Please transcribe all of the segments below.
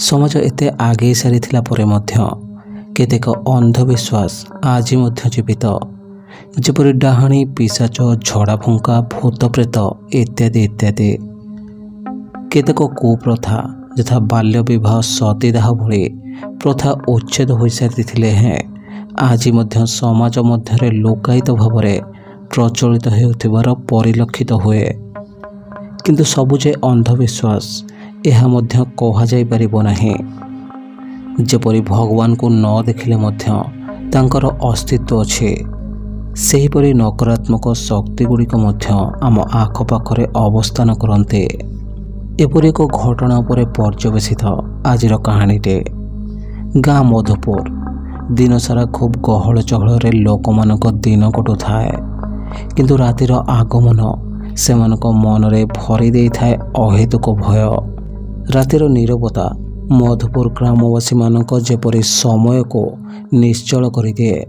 समाज एते आगे सारी केतेक अंधविश्वास आज जीवित जेपरि डाहाणी पिशाच झड़ा फुंका भूत प्रेत इत्यादि इत्यादि। केतेक कुप्रथा यथा बाल्य विवाह सतीदाह भली प्रथा उच्छेद हो सारी हैं आज समाज मध्य लोकायित भाव प्रचलित होतिबार परिलक्षित हुए। किंतु सबुजे अंधविश्वास यह मध्य कहा जाई परिबो नाही। जेपरि भगवान को न देखिले मध्य तांकर अस्तित्व अछि, सेहीपरि नकारात्मक शक्ति गुड़िक मध्य आम आखपाखरे अवस्थान करते। एपरि एक घटना पर पर्यवेसित आजिर कहानीटे। गाँ मधुपुर दिन सारा खूब गहल चहल लोक मानक दिन कटु थाए, किंतु रातिर आगमन सेमानक मनरे भरी देई थाए अहेतुक भय। रातिर नीरवता मधुपुर ग्रामवासी मानक जेपरि समय को निश्चल करि दिए।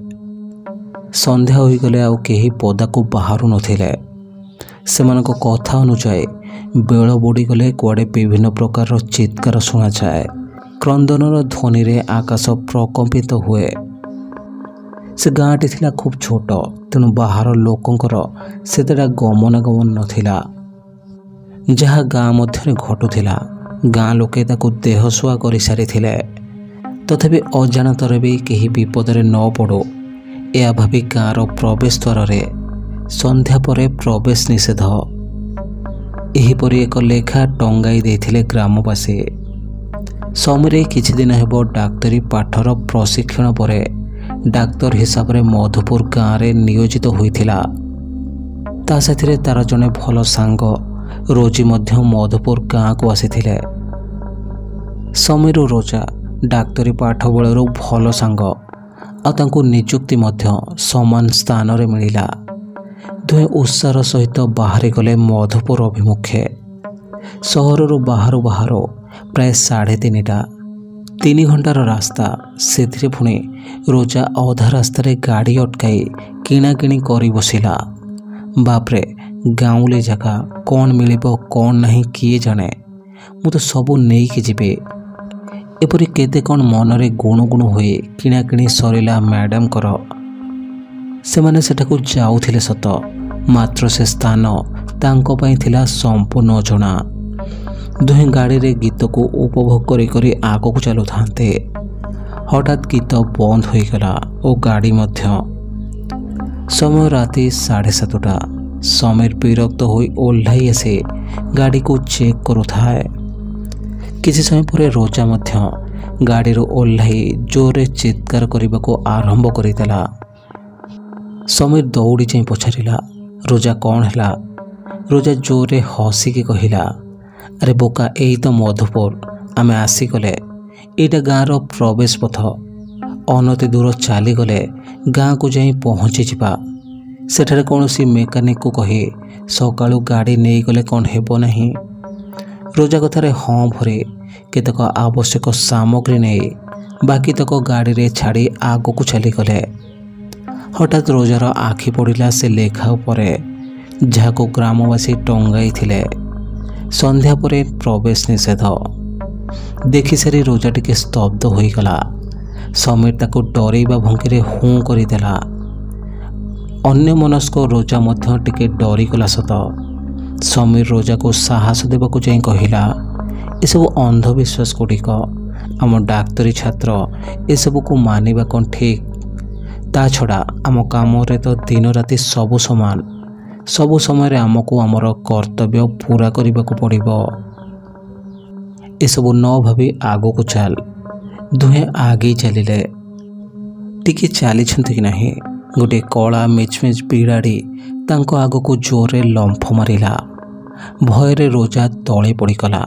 संध्या होई गले आउ केही पदाकू बाहरु नथिले। सेमानक कथा अनुसार बेल बुड़ी गले कुआडे विभिन्न प्रकार चित्कार शुणा जाए। क्रंदनर ध्वनि रे आकाश प्रकंपित हुए। से गाँटी थिला खूब छोट, तेणु बाहर लोकंकर सेतेटा गमनागमन नथिला। जहाँ गाँ मध्य घटुथिला गाँ लोके ताकू देहसुआ कर सारी थिले। तथापि अजाणतर भी केही विपदरे न पड़ो या भावी गाँर प्रवेश द्वार संध्या परे प्रवेश निषेध एहीपरि एक लेखा टंगाई देथिले ग्रामवासी। समय किछि दिन हेबो डाक्तरी पाठर प्रशिक्षण परे डाक्तर हिसाब रे मधुपुर गाँव रे नियोजित होइथिला। ता साथिरे तार जने भल सांग रोजी मध्य मधुपुर गाँ को आसीथिले। समीर रोजा डाक्तरी पाठ बेलू भल सांग आंकु निजुक्ति मध्य समान स्थान रे मिलिला। दुहे उत्साह सहित बाहरी गले मधुपुर अभिमुखे। सहरु बाहर बाहर प्राय 3:30 3 घंटार रास्ता। से पुणी रोजा अधा रास्तार गाड़ी अटकाई किणाकिणी कर बसिला। बापरे गाँवली जगह कौन मिलिबो कौन नहीं किए जाने, मु तो सबू नहीं कि जीवे। एपरि केते कौन मनरे गुणु गुणु हुए किणाकिणी सरिला मैडम कर। सेमाने सेठाकू जाउथिले सत, मात्र से स्थान तांको पई थिला संपूर्ण अजଣା। दुहे गाड़ी रे गीत को उपभोग करी करी आगो को चलु थांते। हठात गीत बंद हो गला और गाड़ी मध्य। समय राति 7:30। समीर विरक्त होई ओह्लाई आसे गाड़ी को चेक करुथाए। किसी समय पर रोजा मध्य गाड़ी ओह्लाई जोरे चित्कार करने को आरंभ करदेला। समीर दौड़ी जाई पचारिला, रोजा कौन है? रोजा जोरे हसिकी कहला, अरे बोका यही तो मधुपुर, आमे आसीगले। एटा गाँर प्रवेश पथ। अनति दूर चली गले गाँ को जाई पहुँची जिबा। सेठारे कौनसी मेकानिक को कही सकाळु गाड़ी नहीं गले कौन हेबो नहीं। रोजा कथारे हाँ भरे केतक आवश्यक सामग्री नहीं बाकी तक गाड़ी रे छाड़ी आगो को चली गले। हठात रोजार आखि पड़िला से लेखा उपरे जहाँ को ग्रामवासी टंगाई थिले, संध्या परे प्रवेश निषेध। देखि सारी रोजा टिके स्तब्ध हो गला। समीर ताको डरैबा भंगी हूँ करदेला। अन्य मनस्क रोजा मध्य टिके डरी गला सत। समीर रोजा को साहस देवाक जाई कहला, ए सब अंधविश्वास गुड़िक आम डाक्तरी छात्र एसबू को मानिबा कौन ठीक? ता छड़ा आम काम रे तो दिन राति सबु समान। सबु समय आमको आमर कर्तव्य पूरा करने को पड़िबो। एसबू न भावी आगो को चल। दुहे आगे चलिले। टिके चली कि नहीं, गोटे कला मिचमिच बिड़ाड़ी तांको आगो को जोरे लंफ मारिला। भୟରେ रोजा तले पड़गला।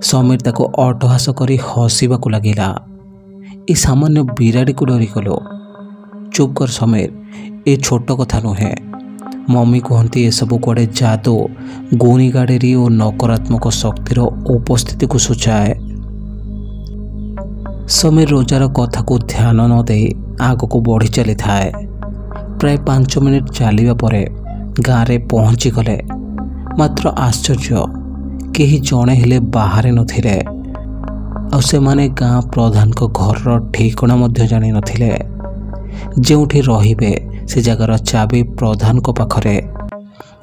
समीर ताको अटहास करी हसिबाकू लागिला। ए सामान्य बिराड़ी को डरीगलो। चुप कर समीर, ए छोट कथा नुहे। मम्मी कहती ए सब कुआडे जादू गुणी गाड़ी और नकारात्मक शक्तिर उपस्थिति को सूचाए। समीर रोजार कथा को ध्यान न दे आग को बढ़ी चली थाए। प्राय 5 मिनिट चलिबा परे गाँव रे पहुँची गले। मात्र आश्चर्य केही जणे हेले बाहरे नथिले। ଆଉ ସେମାନେ ଗାଁ ପ୍ରଧାନଙ୍କ ଘରର ଠିକଣା ମଧ୍ୟ ଜାଣିନଥିଲେ। ଯେଉଁଠି ରହିବେ ସେ ଜାଗାର ଚାବି ପ୍ରଧାନଙ୍କ ପାଖରେ।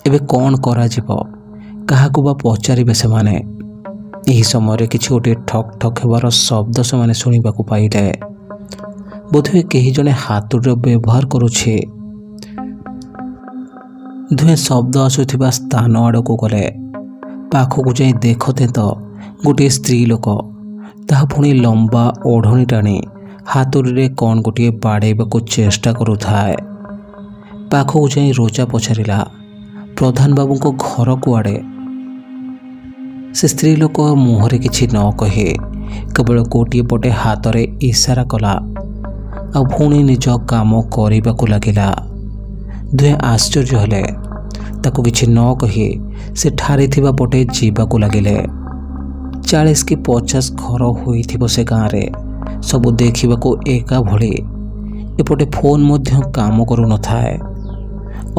ଏବେ କ'ଣ କରାଯିବ? କାହାକୁ ବା ପଚାରିବେ ସେମାନେ? ଏହି ସମୟରେ କିଛି ଗୋଟିଏ ଠକ୍ ଠକ୍ ହେବାର ଶବ୍ଦ ସେମାନେ ଶୁଣିବାକୁ ପାଇଲେ। ବୋଧହୁଏ କେହି ଜଣେ ହାତୁଡ଼ିର ବ୍ୟବହାର କରୁଛି। ଦୁହେଁ ଶବ୍ଦ ଆସୁଥିବା ସ୍ଥାନ ଆଡ଼କୁ ଗଲେ। ପାଖକୁ ଯାଇ ଦେଖତେ ତ ଗୋଟିଏ ସ୍ତ୍ରୀ ଲୋକ, ତାହା ପୁଣି ଲମ୍ବା ଓଢ଼ଣୀ ଟାଣି ହାତୁଡ଼ିରେ କ'ଣ ଗୋଟିଏ ବାଡ଼େଇବାକୁ ଚେଷ୍ଟା କରୁଥାଏ। ପାଖକୁ ଯାଇ ରୋଜା ପଚାରିଲା, ପ୍ରଧାନ ବାବୁଙ୍କ ଘର କୁଆଡ଼େ? ସେ ସ୍ତ୍ରୀ ଲୋକ ମୁହଁରେ କିଛି ନ କହି କେବଳ ଗୋଟିଏ ପଟେ ହାତରେ ଇସାରା କଲା ଆଉ ପୁଣି ନିଜ କାମ କରିବାକୁ ଲାଗିଲା। ଦୁହେଁ ଆଶ୍ଚର୍ଯ୍ୟ ହେଲେ। ତାକୁ କିଛି ନ କହି ସେ ଠାରିଥିବା ପଟେ ଯିବାକୁ ଲାଗିଲେ। 40 କି 50 ଘର ହୋଇଥିବ ସେ ଗାଁରେ। ସବୁ ଦେଖିବାକୁ ଏକା ଭଳି। ଏପଟେ ଫୋନ୍ ମଧ୍ୟ କାମ କରୁନଥାଏ।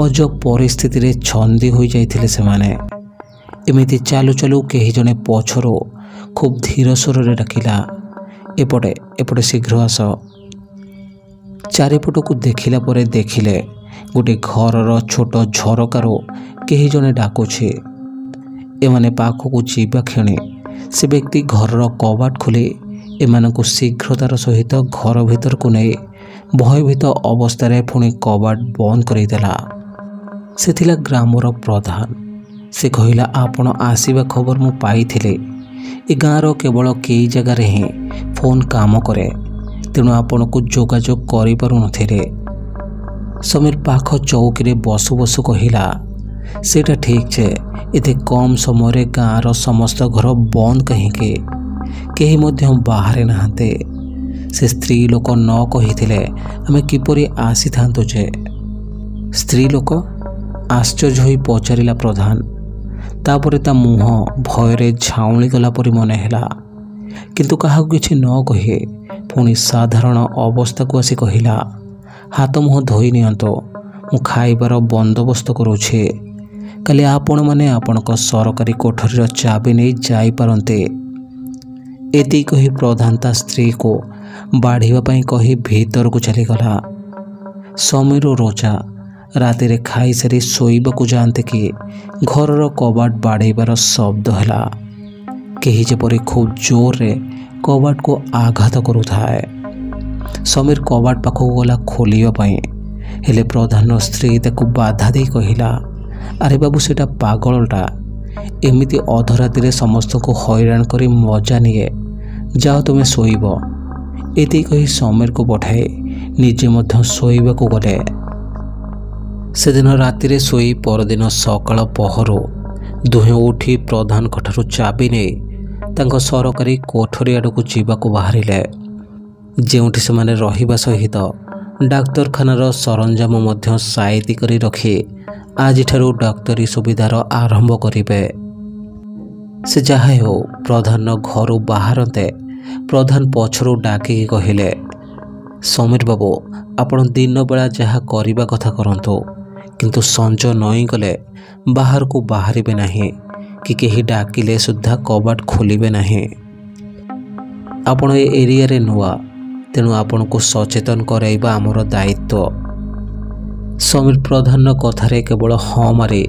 ଅଜବ ପରିସ୍ଥିତିରେ ଛନ୍ଦି ହୋଇଯାଇଥିଲେ ସେମାନେ। ଏମିତି ଚାଲୁ ଚାଲୁ କେହି ଜଣେ ପଛରୁ ଖୁବ୍ ଧୀର ସ୍ୱରରେ ଡାକିଲା, ଏପଟେ ଶୀଘ୍ର ଆସ। ଚାରିପଟକୁ ଦେଖିଲା ପରେ ଦେଖିଲେ ଗୋଟିଏ ଘରର ଛୋଟ ଝରକାରୁ କେହି ଜଣେ ଡାକୁଛି। ଏମାନେ ପାଖକୁ ଯିବା କ୍ଷଣି ସେ ବ୍ୟକ୍ତି ଘରର କବାଟ ଖୋଲି ଏମାନଙ୍କୁ ଶୀଘ୍ରତାର ସହିତ ଘର ଭିତରକୁ ନେଇ ଭୟଭୀତ ଅବସ୍ଥାରେ ପୁଣି କବାଟ ବନ୍ଦ କରିଦେଲା। ସେ ଥିଲା ଗ୍ରାମର ପ୍ରଧାନ। ସେ କହିଲା, ଆପଣ ଆସିବା ଖବର ମୁଁ ପାଇଥିଲି। ଏ ଗାଁର କେବଳ କେଇ ଜାଗାରେ ହିଁ ଫୋନ୍ କାମ କରେ, ତେଣୁ ଆପଣଙ୍କୁ ଯୋଗାଯୋଗ କରିପାରୁନଥିଲେ। ସମୀର ପାଖ ଚୌକିରେ ବସୁ ବସୁ କହିଲା, ସେଇଟା ଠିକ୍ ଯେ ଏତେ କମ୍ ସମୟରେ ଗାଁର ସମସ୍ତ ଘର ବନ୍ଦ କାହିଁକି? କେହି ମଧ୍ୟ ବାହାରେ ନାହାନ୍ତି। ସେ ସ୍ତ୍ରୀ ଲୋକ ନ କହିଥିଲେ ଆମେ କିପରି ଆସିଥାନ୍ତୁ ଯେ? ସ୍ତ୍ରୀ ଲୋକ? ଆଶ୍ଚର୍ଯ୍ୟ ହୋଇ ପଚାରିଲା ପ୍ରଧାନ। ତାପରେ ତା ମୁହଁ ଭୟରେ ଝାଉଁଳି ଗଲା ପରି ମନେ ହେଲା। କିନ୍ତୁ କାହାକୁ କିଛି ନ କହି ପୁଣି ସାଧାରଣ ଅବସ୍ଥାକୁ ଆସି କହିଲା, ହାତ ମୁହଁ ଧୋଇ ନିଅନ୍ତୁ, ମୁଁ ଖାଇବାର ବନ୍ଦୋବସ୍ତ କରୁଛି। କାଲି ଆପଣମାନେ ଆପଣଙ୍କ ସରକାରୀ କୋଠରୀର ଚାବି ନେଇ ଯାଇପାରନ୍ତି। ଏତିକି କହି ପ୍ରଧାନ ତା ସ୍ତ୍ରୀକୁ ବାଢ଼ିବା ପାଇଁ କହି ଭିତରକୁ ଚାଲିଗଲା। ସମୀର ଓ ରୋଜା ରାତିରେ ଖାଇସାରି ଶୋଇବାକୁ ଯାଆନ୍ତି କି ଘରର କବାଟ ବାଡ଼େଇବାର ଶବ୍ଦ ହେଲା। କେହି ଯେପରି ଖୁବ୍ ଜୋରରେ କବାଟକୁ ଆଘାତ କରୁଥାଏ। ସମୀର କବାଟ ପାଖକୁ ଗଲା ଖୋଲିବା ପାଇଁ, ହେଲେ ପ୍ରଧାନର ସ୍ତ୍ରୀ ତାକୁ ବାଧା ଦେଇ କହିଲା, ଆରେ ବାବୁ, ସେଟା ପାଗଳଟା ଏମିତି ଅଧରାତିରେ ସମସ୍ତଙ୍କୁ ହଇରାଣ କରି ମଜା ନିଏ। ଯାଅ ତୁମେ ଶୋଇବ। ଏତିକି କହି ସମୀରକୁ ପଠାଇ ନିଜେ ମଧ୍ୟ ଶୋଇବାକୁ ଗଲେ। ସେଦିନ ରାତିରେ ଶୋଇ ପରଦିନ ସକାଳ ପହରୁ ଦୁହେଁ ଉଠି ପ୍ରଧାନଙ୍କଠାରୁ ଚାବି ନେଇ ତାଙ୍କ ସରକାରୀ କୋଠରୀ ଆଡ଼କୁ ଯିବାକୁ ବାହାରିଲେ, ଯେଉଁଠି ସେମାନେ ରହିବା ସହିତ ଡାକ୍ତରଖାନାର ସରଞ୍ଜାମ ମଧ୍ୟ ସାଇତି କରି ରଖି ଆଜିଠାରୁ ଡାକ୍ତରୀ ସୁବିଧାର ଆରମ୍ଭ କରିବେ। ସେ ଯାହା ହେଉ ପ୍ରଧାନ ଘରୁ ବାହାରନ୍ତେ ପ୍ରଧାନ ପଛରୁ ଡାକିକି କହିଲେ, ସମୀର ବାବୁ, ଆପଣ ଦିନବେଳା ଯାହା କରିବା କଥା କରନ୍ତୁ, କିନ୍ତୁ ସଞ୍ଜ ନଇଁଗଲେ ବାହାରକୁ ବାହାରିବେ ନାହିଁ କି କେହି ଡାକିଲେ ସୁଦ୍ଧା କବାଟ ଖୋଲିବେ ନାହିଁ। ଆପଣ ଏ ଏରିଆରେ ନୂଆ, ତେଣୁ ଆପଣଙ୍କୁ ସଚେତନ କରାଇବା ଆମର ଦାୟିତ୍ୱ। ସମୀର ପ୍ରଧାନ କଥାରେ କେବଳ ହଁ ମାରି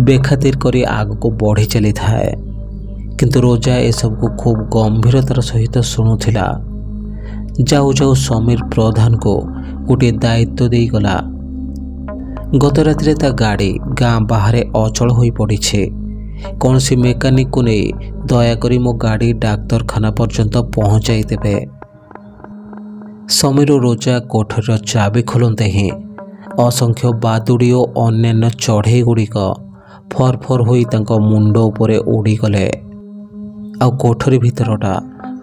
ବେଖାତିର କରି ଆଗକୁ ବଢ଼ି ଚାଲିଥାଏ। କିନ୍ତୁ ରୋଜା ଏସବୁକୁ ଖୁବ୍ ଗମ୍ଭୀରତାର ସହିତ ଶୁଣୁଥିଲା। ଯାଉ ଯାଉ ସମୀର ପ୍ରଧାନକୁ ଗୋଟିଏ ଦାୟିତ୍ୱ ଦେଇଗଲା। ଗତ ରାତିରେ ତା ଗାଡ଼ି ଗାଁ ବାହାରେ ଅଚଳ ହୋଇ ପଡ଼ିଛି। କୌଣସି ମେକାନିକକୁ ନେଇ ଦୟାକରି ମୋ ଗାଡ଼ି ଡାକ୍ତରଖାନା ପର୍ଯ୍ୟନ୍ତ ପହଞ୍ଚାଇ ଦେବେ। ସମୀର ଓ ରୋଜା କୋଠରୀର ଚାବି ଖୋଲନ୍ତେ ହିଁ ଅସଂଖ୍ୟ ବାଦୁଡ଼ି ଓ ଅନ୍ୟାନ୍ୟ ଚଢ଼େଇ ଗୁଡ଼ିକ ଫର ଫର ହୋଇ ତାଙ୍କ ମୁଣ୍ଡ ଉପରେ ଉଡ଼ିଗଲେ। ଆଉ କୋଠରୀ ଭିତରଟା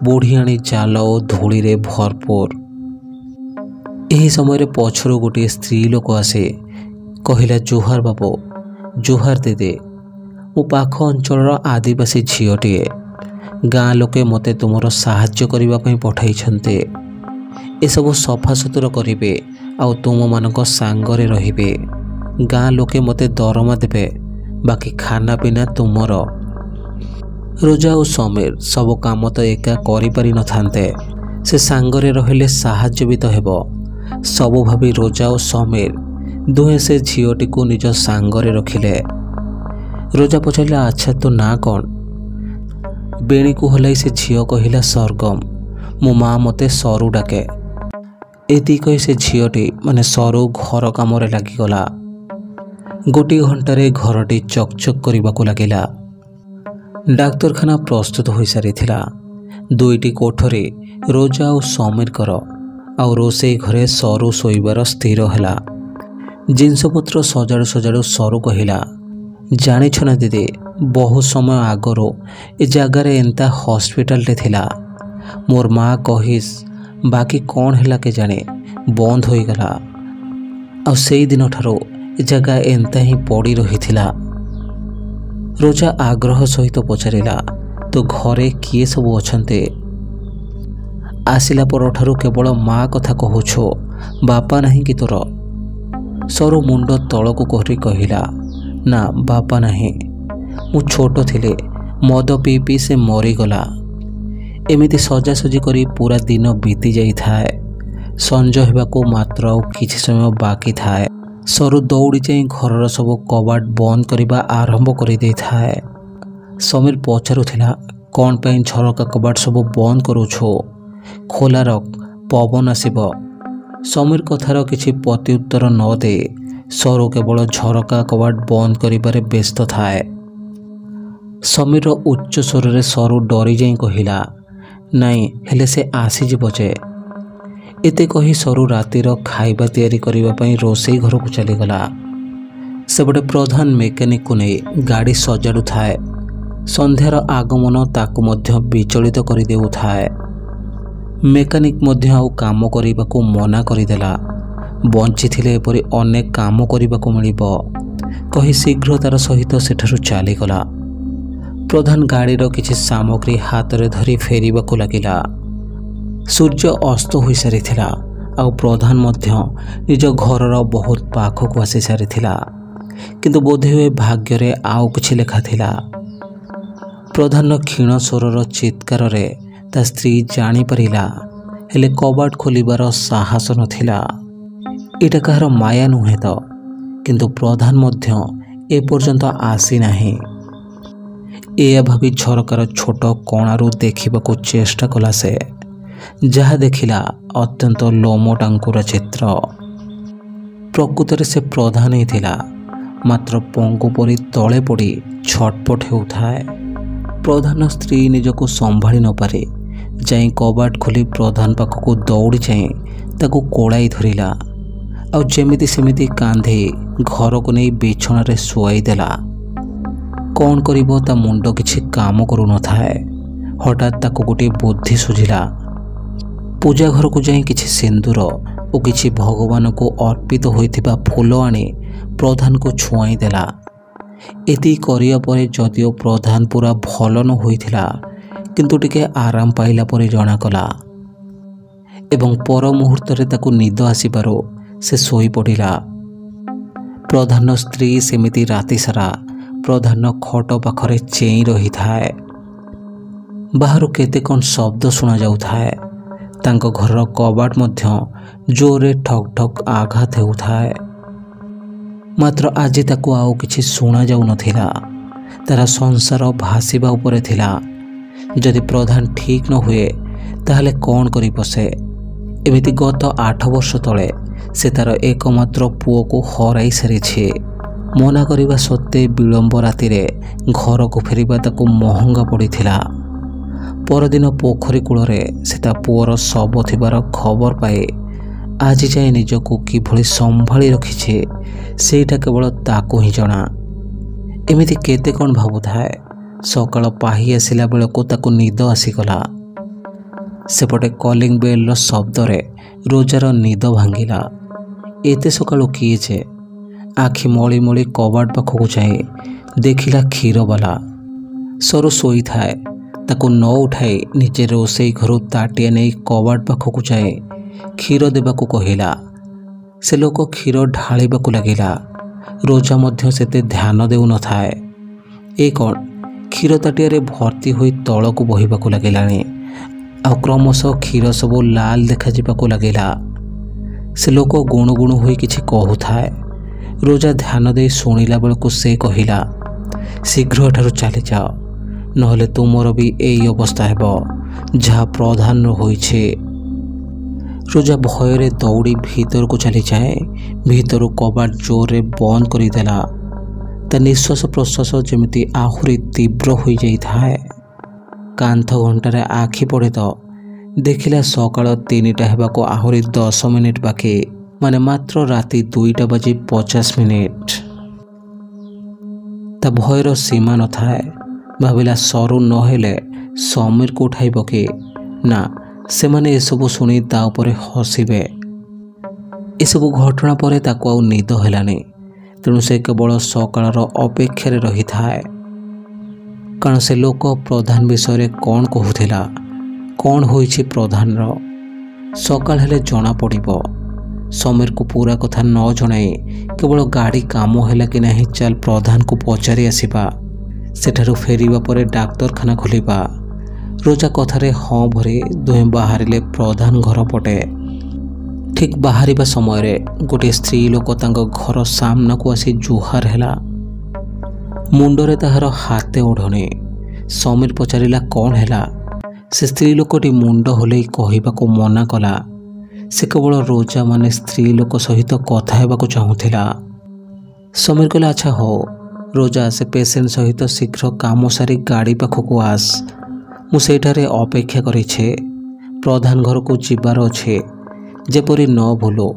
ବୁଢ଼ିଆଣୀ ଜାଲ ଓ ଧୂଳିରେ ଭରପୁର। ଏହି ସମୟରେ ପଛରୁ ଗୋଟିଏ ସ୍ତ୍ରୀ ଲୋକ ଆସି କହିଲା, ଜୁହାର ବାବୁ। ଜୁହାର ଦିଦି, ମୁଁ ପାଖ ଅଞ୍ଚଳର ଆଦିବାସୀ ଝିଅଟିଏ। ଗାଁ ଲୋକେ ମୋତେ ତୁମର ସାହାଯ୍ୟ କରିବା ପାଇଁ ପଠାଇଛନ୍ତି। ଏସବୁ ସଫାସୁତୁରା କରିବେ ଆଉ ତୁମମାନଙ୍କ ସାଙ୍ଗରେ ରହିବେ। ଗାଁ ଲୋକେ ମୋତେ ଦରମା ଦେବେ, ବାକି ଖାନା ପିନା ତୁମର। ରୋଜା ଓ ସମୀର ସବୁ କାମ ତ ଏକା କରିପାରି ନଥାନ୍ତେ, ସେ ସାଙ୍ଗରେ ରହିଲେ ସାହାଯ୍ୟ ବି ତ ହେବ। ସବୁ ଭାବି ରୋଜା ଓ ସମୀର ଦୁହେଁ ସେ ଝିଅଟିକୁ ନିଜ ସାଙ୍ଗରେ ରଖିଲେ। ରୋଜା ପଚାରିଲା, ଆଚ୍ଛା ତୋ ନାଁ କ'ଣ? ବେଣୀକୁ ହଲାଇ ସେ ଝିଅ କହିଲା, ସରଗମ। ମୋ ମା ମୋତେ ସରୁ ଡାକେ। ଏତିକି କହି ସେ ଝିଅଟି ମାନେ ସରୁ ଘର କାମରେ ଲାଗିଗଲା। ଗୋଟିଏ ଘଣ୍ଟାରେ ଘରଟି ଚକଚକ କରିବାକୁ ଲାଗିଲା। ଡାକ୍ତରଖାନା ପ୍ରସ୍ତୁତ ହୋଇସାରିଥିଲା। ଦୁଇଟି କୋଠରୀ ରୋଜା ଓ ସମୀରଙ୍କର, ଆଉ ରୋଷେଇ ଘରେ ସରୁ ଶୋଇବାର ସ୍ଥିର ହେଲା। ଜିନିଷପତ୍ର ସଜାଡ଼ୁ ସଜାଡ଼ୁ ସରୁ କହିଲା, ଜାଣିଛ ନା ଦିଦି, ବହୁ ସମୟ ଆଗରୁ ଏ ଜାଗାରେ ଏନ୍ତା ହସ୍ପିଟାଲଟେ ଥିଲା। ମୋର ମା କହିସ୍, ବାକି କ'ଣ ହେଲା କେଜାଣି ବନ୍ଦ ହୋଇଗଲା। ଆଉ ସେଇ ଦିନଠାରୁ ଏ ଜାଗା ଏନ୍ତା ହିଁ ପଡ଼ି ରହିଥିଲା। ରୋଜା ଆଗ୍ରହ ସହିତ ପଚାରିଲା, ତୋ ଘରେ କିଏ ସବୁ ଅଛନ୍ତି? ଆସିଲା ପରଠାରୁ କେବଳ ମା କଥା କହୁଛୁ, ବାପା ନାହିଁ କି ତୋର? ସରୁ ମୁଣ୍ଡ ତଳକୁ କରି କହିଲା, ନା ବାପା ନାହିଁ। ମୁଁ ଛୋଟ ଥିଲି, ମଦ ପିଇ ପିଇ ସେ ମରିଗଲା। ଏମିତି ସଜାସଜି କରି ପୁରା ଦିନ ବିତି ଯାଇଥାଏ। ସଞ୍ଜ ହେବାକୁ ମାତ୍ର ଆଉ କିଛି ସମୟ ବାକି ଥାଏ। ସରୁ ଦୌଡ଼ି ଯାଇ ଘରର ସବୁ କବାଟ ବନ୍ଦ କରିବା ଆରମ୍ଭ କରିଦେଇଥାଏ। ସମୀର ପଚାରୁଥିଲା, କ'ଣ ପାଇଁ ଝରକା କବାଟ ସବୁ ବନ୍ଦ କରୁଛୁ? ଖୋଲା ରଖ, ପବନ ଆସିବ। ସମୀର କଥାର କିଛି ପ୍ରତ୍ୟୁତ୍ତର ନ ଦେଇ ସରୁ କେବଳ ଝରକା କବାଟ ବନ୍ଦ କରିବାରେ ବ୍ୟସ୍ତ ଥାଏ। ସମୀରର ଉଚ୍ଚ ସ୍ୱରରେ ସରୁ ଡରି ଯାଇ କହିଲା, ନାଇଁ ହେଲେ ସେ ଆସିଯିବ ଯେ। ଏତେ କହି ସରୁ ରାତିର ଖାଇବା ତିଆରି କରିବା ପାଇଁ ରୋଷେଇ ଘରକୁ ଚାଲିଗଲା। ସେପଟେ ପ୍ରଧାନ ମେକାନିକକୁ ନେଇ ଗାଡ଼ି ସଜାଡ଼ୁଥାଏ। ସନ୍ଧ୍ୟାର ଆଗମନ ତାକୁ ମଧ୍ୟ ବିଚଳିତ କରିଦେଉଥାଏ। ମେକାନିକ ମଧ୍ୟ ଆଉ କାମ କରିବାକୁ ମନା କରିଦେଲା। ବଞ୍ଚିଥିଲେ ଏପରି ଅନେକ କାମ କରିବାକୁ ମିଳିବ କହି ଶୀଘ୍ର ତାର ସହିତ ସେଠାରୁ ଚାଲିଗଲା। ପ୍ରଧାନ ଗାଡ଼ିର କିଛି ସାମଗ୍ରୀ ହାତରେ ଧରି ଫେରିବାକୁ ଲାଗିଲା। ସୂର୍ଯ୍ୟ ଅସ୍ତ ହୋଇସାରିଥିଲା, ଆଉ ପ୍ରଧାନ ମଧ୍ୟ ନିଜ ଘରର ବହୁତ ପାଖକୁ ଆସି ସାରିଥିଲା। କିନ୍ତୁ ବୋଧହୁଏ ଭାଗ୍ୟରେ ଆଉ କିଛି ଲେଖା ଥିଲା। ପ୍ରଧାନର କ୍ଷୀଣ ସ୍ୱରର ଚିତ୍କାରରେ ତା ସ୍ତ୍ରୀ ଜାଣିପାରିଲା, ହେଲେ କବାଟ ଖୋଲିବାର ସାହସ ନଥିଲା। ଏଇଟା କାହାର ମାୟା ନୁହେଁ ତ? କିନ୍ତୁ ପ୍ରଧାନ ମଧ୍ୟ ଏପର୍ଯ୍ୟନ୍ତ ଆସିନାହିଁ। ଏୟା ଭାବି ଝରକାର ଛୋଟ କଣାରୁ ଦେଖିବାକୁ ଚେଷ୍ଟା କଲା ସେ। ଯାହା ଦେଖିଲା ଅତ୍ୟନ୍ତ ଲୋମ ଟାଙ୍କୁରା ଚିତ୍ର। ପ୍ରକୃତରେ ସେ ପ୍ରଧାନ ହିଁ ଥିଲା, ମାତ୍ର ପଙ୍ଗୁ ପରି ତଳେ ପଡ଼ି ଛଟପଟ ହେଉଥାଏ। ପ୍ରଧାନ ସ୍ତ୍ରୀ ନିଜକୁ ସମ୍ଭାଳି ନପାରି ଯାଇ କବାଟ ଖୋଲି ପ୍ରଧାନ ପାଖକୁ ଦୌଡ଼ି ଯାଇ ତାକୁ କୋଳାଇ ଧରିଲା। ଆଉ ଯେମିତି ସେମିତି କାନ୍ଧି ଘରକୁ ନେଇ ବିଛଣାରେ ଶୁଆଇ ଦେଲା। କ'ଣ କରିବ ତା ମୁଣ୍ଡ କିଛି କାମ କରୁନଥାଏ। ହଠାତ୍ ତାକୁ ଗୋଟିଏ ବୁଦ୍ଧି ସୁଝିଲା। ପୂଜା ଘରକୁ ଯାଇ କିଛି ସିନ୍ଦୁର ଓ କିଛି ଭଗବାନଙ୍କୁ ଅର୍ପିତ ହୋଇଥିବା ଫୁଲ ଆଣି ପ୍ରଧାନକୁ ଛୁଆଇ ଦେଲା। ଏତିକି କରିବା ପରେ ଯଦିଓ ପ୍ରଧାନ ପୁରା ଭଲ ନ ହୋଇଥିଲା, କିନ୍ତୁ ଟିକେ ଆରାମ ପାଇଲା ପରି ଜଣାଗଲା। ଏବଂ ପର ମୁହୂର୍ତ୍ତରେ ତାକୁ ନିଦ ଆସିବାରୁ ସେ ଶୋଇପଡ଼ିଲା। ପ୍ରଧାନର ସ୍ତ୍ରୀ ସେମିତି ରାତିସାରା ପ୍ରଧାନର ଖଟ ପାଖରେ ଚେଇଁ ରହିଥାଏ। ବାହାରୁ କେତେ କ'ଣ ଶବ୍ଦ ଶୁଣାଯାଉଥାଏ। ତାଙ୍କ ଘରର କବାଟ ମଧ୍ୟ ଜୋରରେ ଠକ୍ ଠକ୍ ଆଘାତ ହେଉଥାଏ। ମାତ୍ର ଆଜି ତାକୁ ଆଉ କିଛି ଶୁଣାଯାଉନଥିଲା। ତାର ସଂସାର ଭାସିବା ଉପରେ ଥିଲା। ଯଦି ପ୍ରଧାନ ଠିକ୍ ନ ହୁଏ ତାହେଲେ କ'ଣ କରିବ ସେ? ଏମିତି ଗତ 8 ବର୍ଷ ତଳେ ସେ ତାର ଏକମାତ୍ର ପୁଅକୁ ହରାଇ ସାରିଛି। ମନା କରିବା ସତ୍ତ୍ୱେ ବିଳମ୍ବ ରାତିରେ ଘରକୁ ଫେରିବା ତାକୁ ମହଙ୍ଗା ପଡ଼ିଥିଲା। ପରଦିନ ପୋଖରୀ କୂଳରେ ସେ ତା ପୁଅର ଶବ ଥିବାର ଖବର ପାଇ ଆଜି ଯାଏ ନିଜକୁ କିଭଳି ସମ୍ଭାଳି ରଖିଛି ସେଇଟା କେବଳ ତାକୁ ହିଁ ଜଣା। ଏମିତି କେତେ କ'ଣ ଭାବୁଥାଏ। ସକାଳ ପାହି ଆସିଲା ବେଳକୁ ତାକୁ ନିଦ ଆସିଗଲା। ସେପଟେ କଲିଂ ବେଲ୍ର ଶବ୍ଦରେ ରୋଜାର ନିଦ ଭାଙ୍ଗିଲା। ଏତେ ସକାଳୁ କିଏ ଯେ? ଆଖି ମଳି ମଳି କବାଟ ପାଖକୁ ଯାଇ ଦେଖିଲା କ୍ଷୀରବାଲା। ସରୁ ଶୋଇଥାଏ। ତାକୁ ନ ଉଠାଇ ନିଜେ ରୋଷେଇ ଘରୁ ତାଟିଆ ନେଇ କବାଟ ପାଖକୁ ଯାଇ କ୍ଷୀର ଦେବାକୁ କହିଲା। ସେ ଲୋକ କ୍ଷୀର ଢାଳିବାକୁ ଲାଗିଲା। ରୋଜା ମଧ୍ୟ ସେତେ ଧ୍ୟାନ ଦେଉନଥାଏ। ଏ କ'ଣ କ୍ଷୀର ତାଟିଆରେ ଭର୍ତ୍ତି ହୋଇ ତଳକୁ ବହିବାକୁ ଲାଗିଲାଣି। ଆଉ କ୍ରମଶଃ କ୍ଷୀର ସବୁ ଲାଲ ଦେଖାଯିବାକୁ ଲାଗିଲା। ସେ ଲୋକ ଗୁଣୁ ଗୁଣୁ ହୋଇ କିଛି କହୁଥାଏ। ରୋଜା ଧ୍ୟାନ ଦେଇ ଶୁଣିଲା ବେଳକୁ ସେ କହିଲା, ଶୀଘ୍ର ଏଠାରୁ ଚାଲିଯାଅ, ନହେଲେ ତୁମର ବି ଏଇ ଅବସ୍ଥା ହେବ ଯାହା ପ୍ରଧାନର ହୋଇଛି। ରୋଜା ଭୟରେ ଦୌଡ଼ି ଭିତରକୁ ଚାଲିଯାଏ। ଭିତରୁ କବାଟ ଜୋରରେ ବନ୍ଦ କରିଦେଲା। ତା ନିଶ୍ୱାସ ପ୍ରଶ୍ୱାସ ଯେମିତି ଆହୁରି ତୀବ୍ର ହୋଇଯାଇଥାଏ। କାନ୍ଥ ଘଣ୍ଟାରେ ଆଖି ପଡ଼େ ତ ଦେଖିଲା ସକାଳ 3ଟା ହେବାକୁ ଆହୁରି 10 ମିନିଟ୍ ବାକି, ମାନେ ମାତ୍ର ରାତି 2:50। ତା ଭୟର ସୀମା ନଥାଏ। ଭାବିଲା ସରୁ ନହେଲେ ସମୀରକୁ ଉଠାଇବ କି ନା, ସେମାନେ ଏସବୁ ଶୁଣି ତା ଉପରେ ହସିବେ। ଏସବୁ ଘଟଣା ପରେ ତାକୁ ଆଉ ନିଦ ହେଲାନି। ତେଣୁ ସେ କେବଳ ସକାଳର ଅପେକ୍ଷାରେ ରହିଥାଏ। କାରଣ ସେ ଲୋକ ପ୍ରଧାନ ବିଷୟରେ କ'ଣ କହୁଥିଲା, କ'ଣ ହୋଇଛି ପ୍ରଧାନର। ସକାଳ ହେଲେ ଜଣାପଡ଼ିବ। ସମୀରକୁ ପୁରା କଥା ନ ଜଣାଇ କେବଳ ଗାଡ଼ି କାମ ହେଲା କି ନାହିଁ ଚାଲ ପ୍ରଧାନକୁ ପଚାରି ଆସିବା। ସେଠାରୁ ଫେରିବା ପରେ ଡାକ୍ତରଖାନା ଖୋଲିବା। ରୋଜା କଥାରେ ହଁ ଭରି ଦୁହେଁ ବାହାରିଲେ ପ୍ରଧାନ ଘର ପଟେ। ଠିକ୍ ବାହାରିବା ସମୟରେ ଗୋଟିଏ ସ୍ତ୍ରୀ ଲୋକ ତାଙ୍କ ଘର ସାମ୍ନାକୁ ଆସି ଜୁହାର ହେଲା। ମୁଣ୍ଡରେ ତାହାର ହାତେ ଓଢ଼ଣୀ। ସମୀର ପଚାରିଲା କ'ଣ ହେଲା। ସେ ସ୍ତ୍ରୀ ଲୋକଟି ମୁଣ୍ଡ ହଲେଇ କହିବାକୁ ମନା କଲା। ସେ କେବଳ ରୋଜା ମାନେ ସ୍ତ୍ରୀ ଲୋକ ସହିତ କଥା ହେବାକୁ ଚାହୁଁଥିଲା। ସମୀର କହିଲା, ଆଚ୍ଛା ହଉ ରୋଜା, ସେ ପେସେଣ୍ଟ ସହିତ ଶୀଘ୍ର କାମ ସାରି ଗାଡ଼ି ପାଖକୁ ଆସ। ମୁଁ ସେଇଠାରେ ଅପେକ୍ଷା କରିଛି। ପ୍ରଧାନ ଘରକୁ ଯିବାର ଅଛି, ଯେପରି ନ ଭୁଲୁ।